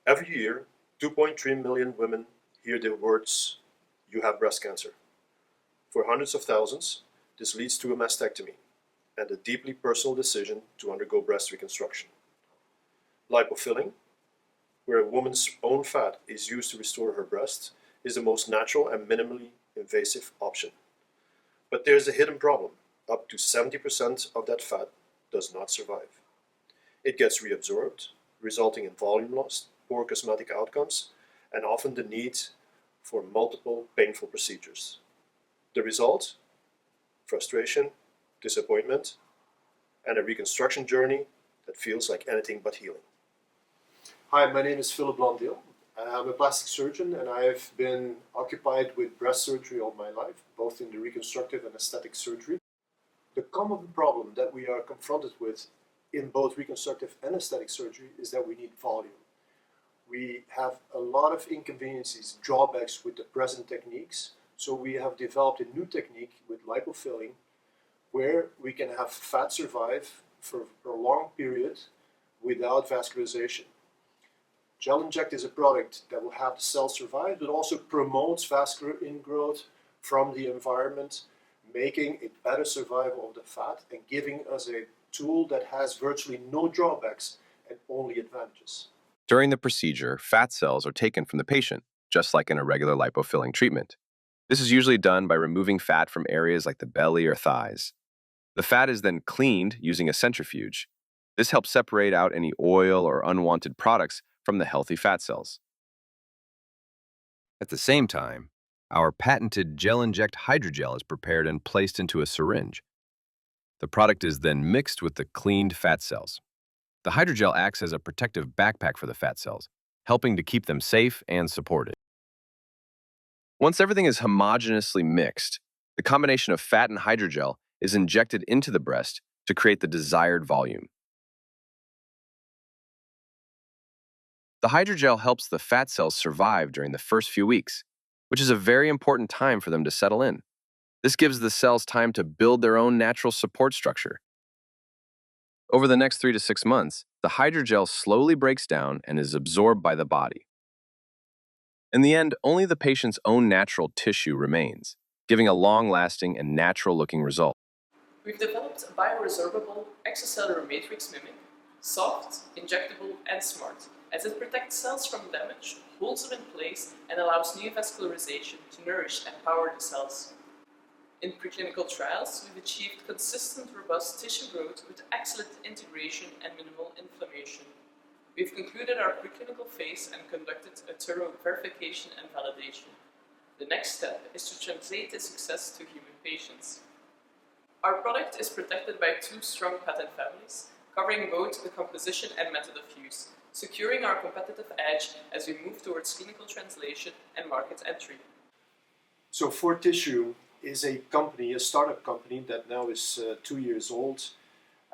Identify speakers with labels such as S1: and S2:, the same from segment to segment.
S1: Every year, 2.3 million women hear the words, "You have breast cancer." For hundreds of thousands, this leads to a mastectomy and a deeply personal decision to undergo breast reconstruction. Lipofilling, where a woman's own fat is used to restore her breast, is the most natural and minimally invasive option. But there's a hidden problem. Up to 70% of that fat does not survive. It gets reabsorbed, resulting in volume loss, poor cosmetic outcomes, and often the need for multiple painful procedures. The result? Frustration, disappointment, and a reconstruction journey that feels like anything but healing. Hi, my name is Blondeel. I'm a plastic surgeon and I've been occupied with breast surgery all my life, both in the reconstructive and aesthetic surgery. The common problem that we are confronted with in both reconstructive and aesthetic surgery is that we need volume. We have a lot of inconveniences, drawbacks with the present techniques, so we have developed a new technique with lipofilling where we can have fat survive for a prolonged period without vascularization. Gelinject is a product that will have the cells survive, but also promotes vascular ingrowth from the environment, making a better survival of the fat and giving us a tool that has virtually no drawbacks and only advantages.
S2: During the procedure, fat cells are taken from the patient, just like in a regular lipofilling treatment. This is usually done by removing fat from areas like the belly or thighs. The fat is then cleaned using a centrifuge. This helps separate out any oil or unwanted products from the healthy fat cells. At the same time, our patented Gelinject hydrogel is prepared and placed into a syringe. The product is then mixed with the cleaned fat cells. The hydrogel acts as a protective backpack for the fat cells, helping to keep them safe and supported. Once everything is homogeneously mixed, the combination of fat and hydrogel is injected into the breast to create the desired volume. The hydrogel helps the fat cells survive during the first few weeks, which is a very important time for them to settle in. This gives the cells time to build their own natural support structure. Over the next 3 to 6 months, the hydrogel slowly breaks down and is absorbed by the body. In the end, only the patient's own natural tissue remains, giving a long-lasting and natural-looking result.
S3: We've developed a bioresorbable extracellular matrix mimic, soft, injectable, and smart, as it protects cells from damage, holds them in place, and allows new vascularization to nourish and power the cells. In preclinical trials, we've achieved consistent, robust tissue growth with excellent integration and minimal inflammation. We've concluded our preclinical phase and conducted a thorough verification and validation. The next step is to translate this success to human patients. Our product is protected by 2 strong patent families, covering both the composition and method of use, securing our competitive edge as we move towards clinical translation and market entry.
S1: So 4Tissue is a company, a startup company that now is 2 years old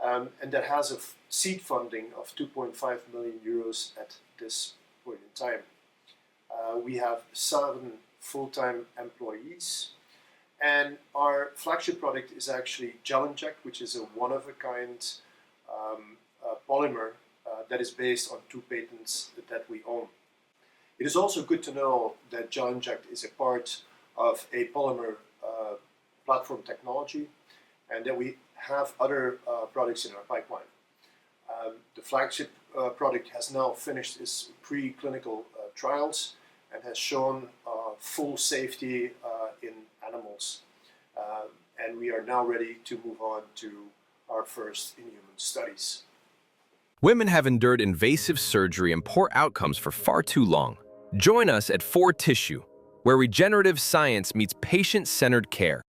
S1: and that has a seed funding of 2.5 million euros at this point in time. We have 7 full-time employees, and our flagship product is actually Gelinject, which is a one-of-a-kind polymer that is based on 2 patents that we own. It is also good to know that Gelinject is a part of a polymer platform technology and that we have other products in our pipeline. The flagship product has now finished its preclinical trials and has shown full safety in animals. And we are now ready to move on to our first in-human studies.
S2: Women have endured invasive surgery and poor outcomes for far too long. Join us at 4Tissue, where regenerative science meets patient-centered care.